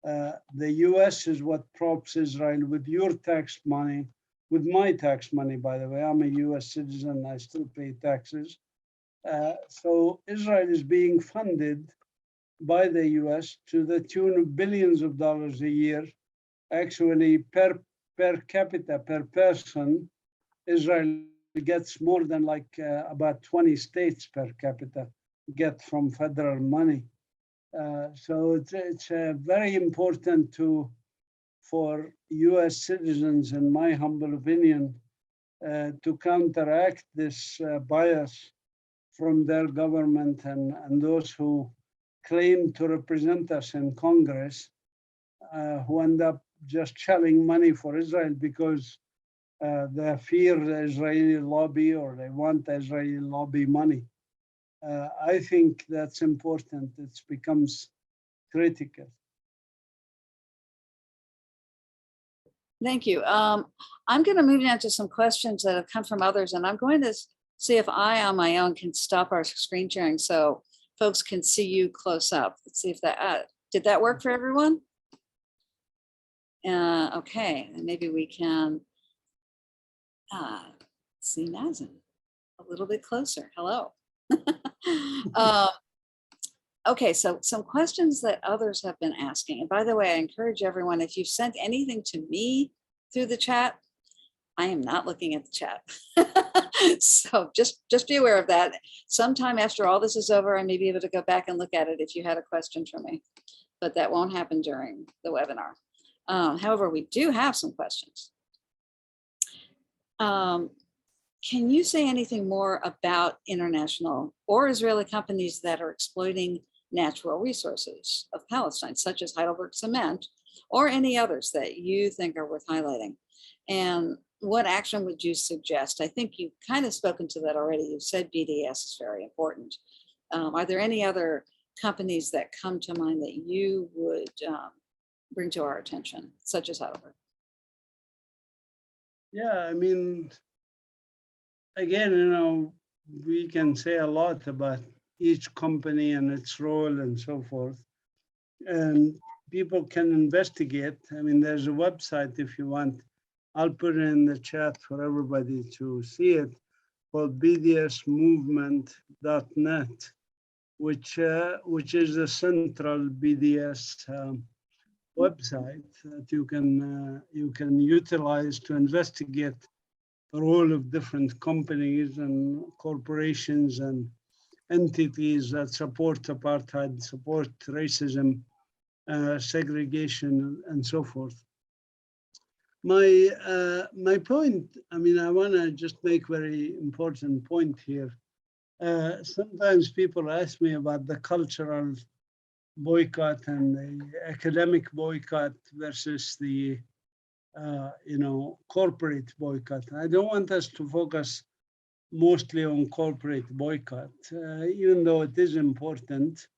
The US is what props Israel with your tax money, with my tax money, by the way. I'm a US citizen, I still pay taxes. So Israel is being funded by the US to the tune of billions of dollars a year. Actually, per capita, per person, Israel gets more than like about 20 states per capita get from federal money. So it's very important for US citizens, in my humble opinion, to counteract this bias from their government and those who claim to represent us in Congress, who end up just shelling money for Israel because they fear the Israeli lobby or they want the Israeli lobby money. I think that's important. It becomes critical. Thank you. I'm going to move now to some questions that have come from others, and I'm going to see if I, on my own, can stop our screen sharing so folks can see you close up. Let's see if that, did that work for everyone? Okay, and maybe we can see Mazen a little bit closer. Hello. Okay, so some questions that others have been asking. And by the way, I encourage everyone, if you've sent anything to me through the chat, I am not looking at the chat. So just be aware of that. Sometime after all this is over, I may be able to go back and look at it if you had a question for me, but that won't happen during the webinar. However, we do have some questions. Can you say anything more about international or Israeli companies that are exploiting natural resources of Palestine, such as Heidelberg Cement, or any others that you think are worth highlighting? And what action would you suggest? I think you've kind of spoken to that already. You said BDS is very important. Are there any other companies that come to mind that you would bring to our attention, such as Heidelberg? Yeah, I mean, again, we can say a lot about each company and its role and so forth. And people can investigate. I mean, there's a website if you want. I'll put it in the chat for everybody to see it, called bdsmovement.net, which is the central BDS website that you can utilize to investigate the role of different companies and corporations and entities that support apartheid, support racism, segregation, and so forth. My point, I mean, I want to just make very important point here. Sometimes people ask me about the cultural boycott and the academic boycott versus the corporate boycott. I don't want us to focus mostly on corporate boycott, even though it is important.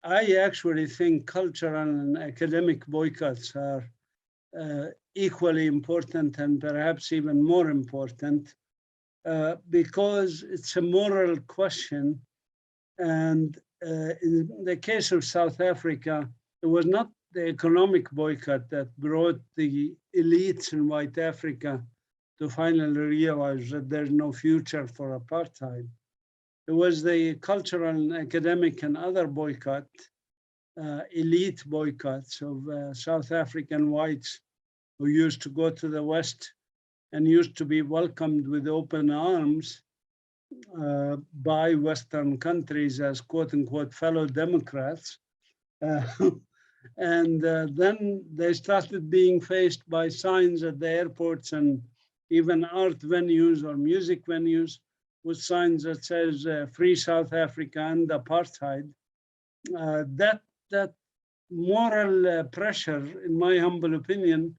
I actually think cultural and academic boycotts are equally important and perhaps even more important because it's a moral question. And in the case of South Africa, it was not the economic boycott that brought the elites in white Africa to finally realize that there's no future for apartheid. It was the cultural and academic and other boycott, elite boycotts of South African whites who used to go to the West and used to be welcomed with open arms by Western countries as quote unquote fellow Democrats. And then they started being faced by signs at the airports and even art venues or music venues with signs that says free South Africa and apartheid. That moral pressure, in my humble opinion,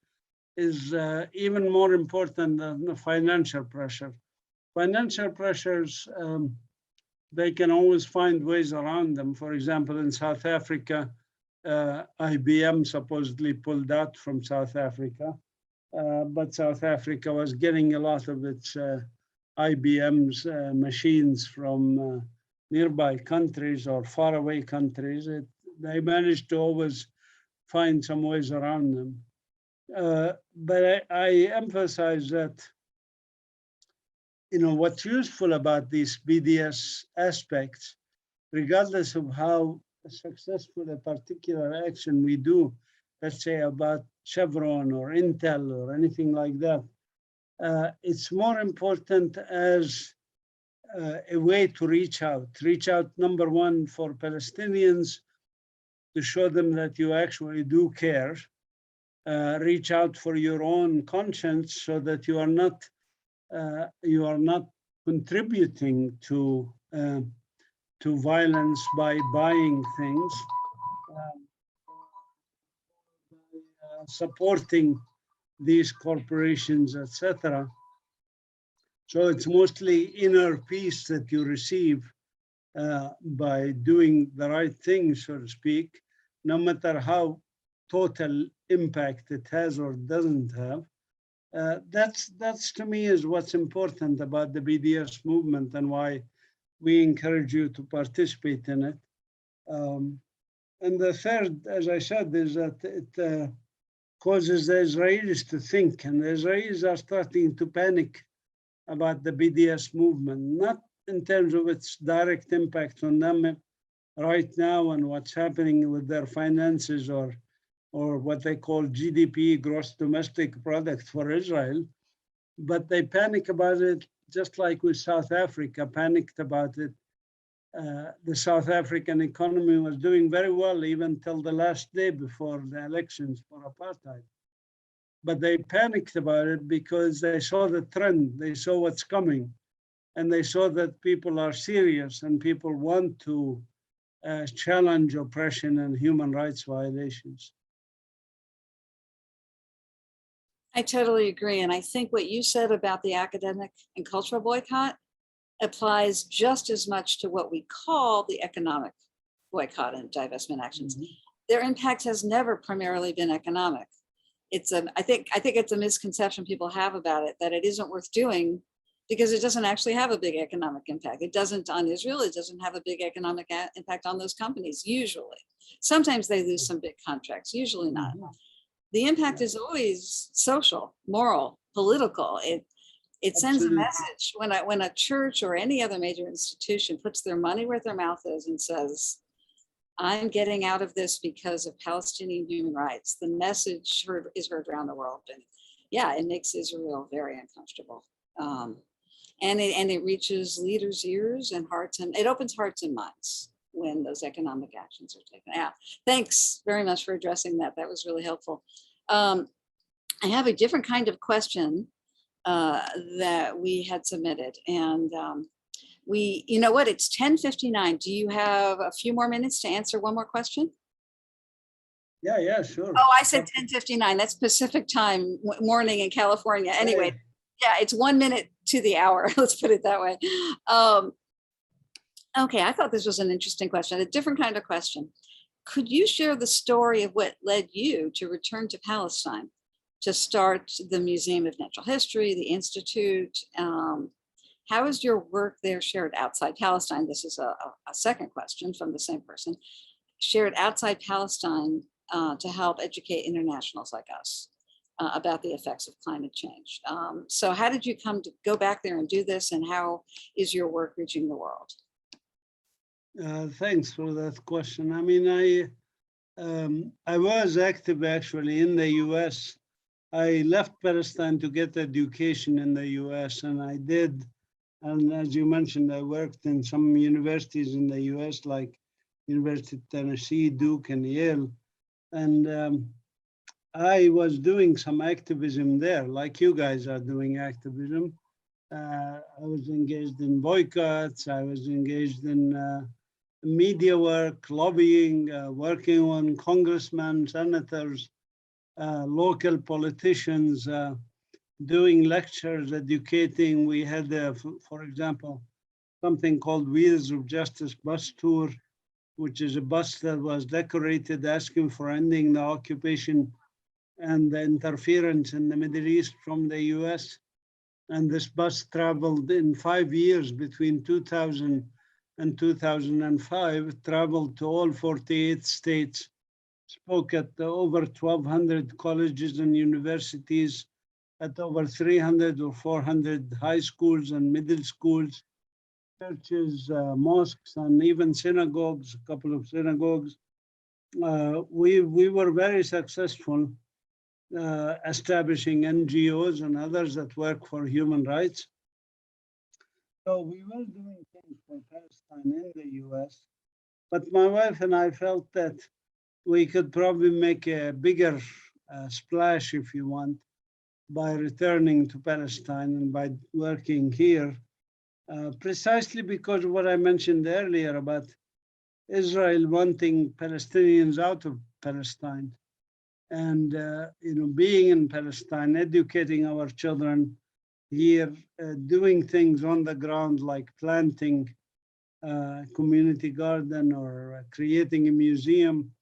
is even more important than the financial pressure. Financial pressures, they can always find ways around them. For example, in South Africa, IBM supposedly pulled out from South Africa, but South Africa was getting a lot of its IBM's machines from nearby countries or faraway countries. They managed to always find some ways around them. But I emphasize that, what's useful about these BDS aspects, regardless of how successful a particular action we do, let's say about Chevron or Intel or anything like that, it's more important as a way to reach out, number one, for Palestinians, to show them that you actually do care, reach out for your own conscience so that you are not contributing to violence by buying things, supporting these corporations, etc. So it's mostly inner peace that you receive by doing the right thing, so to speak, no matter how total impact it has or doesn't have. That's to me is what's important about the BDS movement and why we encourage you to participate in it. And the third, as I said, is that it causes the Israelis to think, and the Israelis are starting to panic about the BDS movement, not in terms of its direct impact on them right now and what's happening with their finances or what they call GDP, gross domestic product for Israel, but they panic about it just like with South Africa panicked about it. The South African economy was doing very well even till the last day before the elections for apartheid. but they panicked about it because they saw the trend, they saw what's coming, and they saw that people are serious and people want to challenge oppression and human rights violations. I totally agree. And I think what you said about the academic and cultural boycott applies just as much to what we call the economic boycott and divestment actions. Their impact has never primarily been economic. I think it's a misconception people have about it, that it isn't worth doing because it doesn't actually have a big economic impact. It doesn't on Israel, it doesn't have a big economic impact on those companies, usually. Sometimes they lose some big contracts, usually not. The impact is always social, moral, political. It sends a message when a church or any other major institution puts their money where their mouth is and says, I'm getting out of this because of Palestinian human rights. The message is heard around the world. And yeah, it makes Israel very uncomfortable. And it reaches leaders' ears and hearts, and it opens hearts and minds when those economic actions are taken out. Thanks very much for addressing that. That was really helpful. I have a different kind of question that we had submitted, and you know what, it's 10:59. Do you have a few more minutes to answer one more question? Yeah, sure. Oh, I said 10:59. That's Pacific time, morning in California. Anyway, yeah, it's 1 minute to the hour. Let's put it that way. Okay, I thought this was an interesting question, a different kind of question. Could you share the story of what led you to return to Palestine, to start the Museum of Natural History, the Institute? How is your work there shared outside Palestine? This is a second question from the same person. Shared outside Palestine to help educate internationals like us about the effects of climate change. So how did you come to go back there and do this, and how is your work reaching the world? Thanks for that question. I mean, I was active actually in the US. I left Palestine to get education in the US, and I did. And as you mentioned, I worked in some universities in the US, like University of Tennessee, Duke, and Yale. And I was doing some activism there, like you guys are doing activism. I was engaged in boycotts. I was engaged in media work, lobbying, working on congressmen, senators, local politicians, doing lectures, educating. We had, for example, something called Wheels of Justice bus tour, which is a bus that was decorated asking for ending the occupation and the interference in the Middle East from the US. And this bus traveled in 5 years between 2000 and 2005, traveled to all 48 states, spoke at over 1,200 colleges and universities, at over 300 or 400 high schools and middle schools, churches, mosques, and even synagogues, a couple of synagogues. We were very successful establishing NGOs and others that work for human rights. So we were doing things for Palestine in the US, but my wife and I felt that we could probably make a bigger splash, if you want, by returning to Palestine and by working here, precisely because of what I mentioned earlier about Israel wanting Palestinians out of Palestine. And being in Palestine, educating our children here, doing things on the ground like planting a community garden or creating a museum,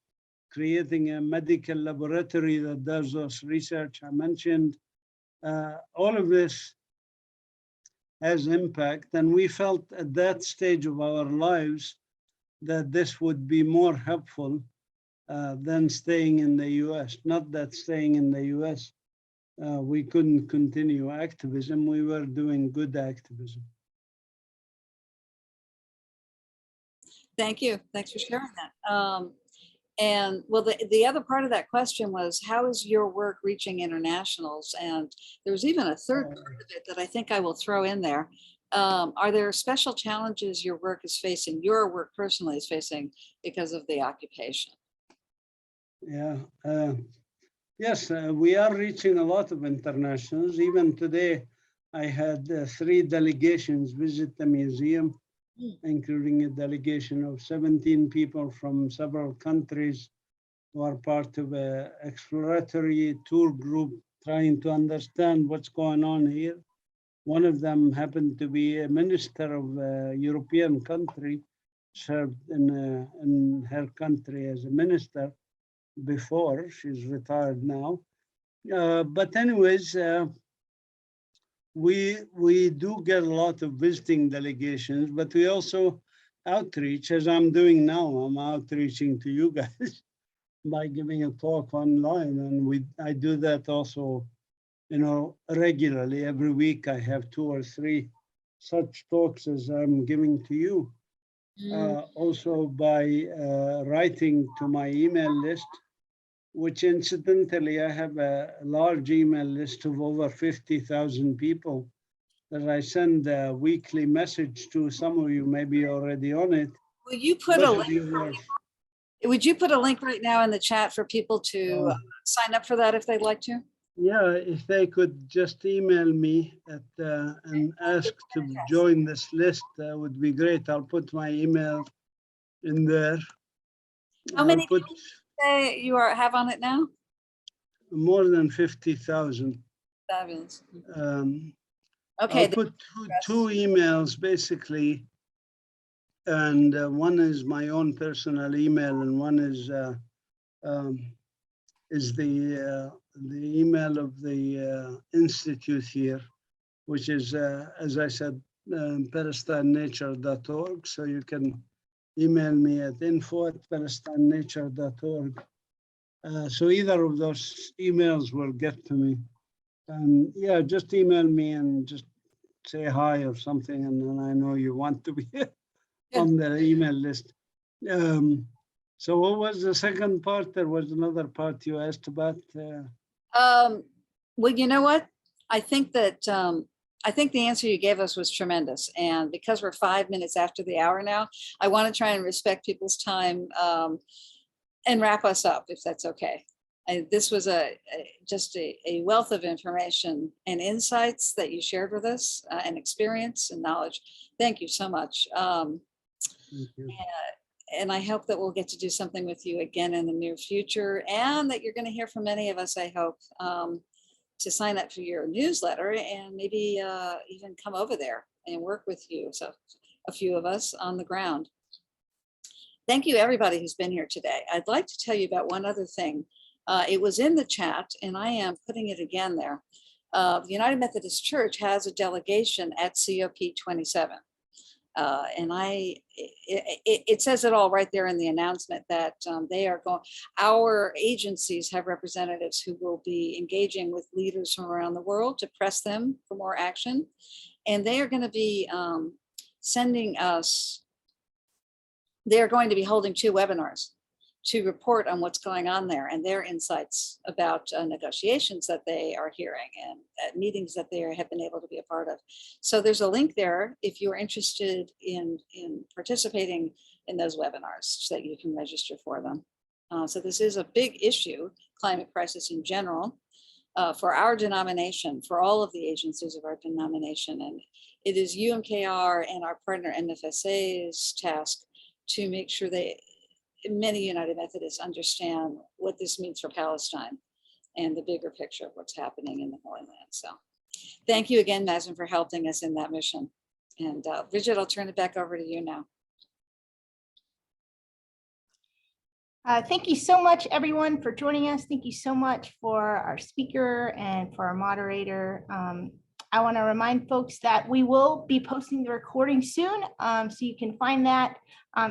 creating a medical laboratory that does those research I mentioned. All of this has impact, and we felt at that stage of our lives that this would be more helpful than staying in the US. Not that staying in the US, we couldn't continue activism. We were doing good activism. Thank you. Thanks for sharing that. And well, the other part of that question was, how is your work reaching internationals? And there's even a third part of it that I think I will throw in there. Are there special challenges your work is facing, your work personally is facing because of the occupation? Yeah, Yes, we are reaching a lot of internationals. Even today, I had 3 delegations visit the museum, including a delegation of 17 people from several countries who are part of an exploratory tour group trying to understand what's going on here. One of them happened to be a minister of a European country, served in her country as a minister before. She's retired now. But anyways, we do get a lot of visiting delegations, but we also outreach, as I'm doing now. I'm outreaching to you guys by giving a talk online, and I do that also, regularly. Every week I have 2 or 3 such talks as I'm giving to you. Also by writing to my email list, which incidentally, I have a large email list of over 50,000 people that I send a weekly message to. Some of you may be already on it. Will you put a link? Would you put a link right now in the chat for people to sign up for that if they'd like to? Yeah, if they could just email me and ask to join this list, that would be great. I'll put my email in there. How many people say you have on it now? More than 50,000. Fabulous. Okay. I'll put two emails basically, and one is my own personal email, and one is the email of the institute here, which is, as I said, PalestineNature.org. So you can email me at info@PalestineNature.org. So either of those emails will get to me. And yeah, just email me and just say hi or something, and then I know you want to be on the email list. So what was the second part? There was another part you asked about. Well, you know what? I think that I think the answer you gave us was tremendous. And because we're 5 minutes after the hour now, I want to try and respect people's time and wrap us up, if that's okay. This was just a wealth of information and insights that you shared with us, and experience and knowledge. Thank you so much. Thank you. And I hope that we'll get to do something with you again in the near future, and that you're going to hear from many of us, I hope, to sign up for your newsletter and maybe even come over there and work with you. So a few of us on the ground. Thank you, everybody who's been here today. I'd like to tell you about one other thing. It was in the chat, and I am putting it again there. The United Methodist Church has a delegation at COP27. And it says it all right there in the announcement that they are going, our agencies have representatives who will be engaging with leaders from around the world to press them for more action. And they are going to be sending us, they are going to be holding 2 webinars to report on what's going on there and their insights about negotiations that they are hearing and meetings that they have been able to be a part of. So there's a link there if you're interested in participating in those webinars so that you can register for them. So this is a big issue, climate crisis in general, for our denomination, for all of the agencies of our denomination. And it is UMKR and our partner MFSA's task to make sure many United Methodists understand what this means for Palestine and the bigger picture of what's happening in the Holy Land. So thank you again, Mazen, for helping us in that mission. And Bridget, I'll turn it back over to you now. Thank you so much, everyone, for joining us. Thank you so much for our speaker and for our moderator. I want to remind folks that we will be posting the recording soon, so you can find that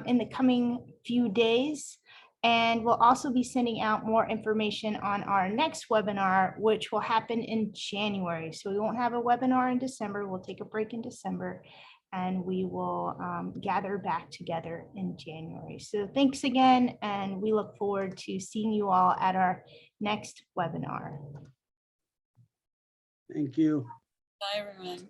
in the coming few days. And we'll also be sending out more information on our next webinar, which will happen in January. So we won't have a webinar in December. We'll take a break in December, and we will gather back together in January. So thanks again, and we look forward to seeing you all at our next webinar. Thank you. Bye, everyone.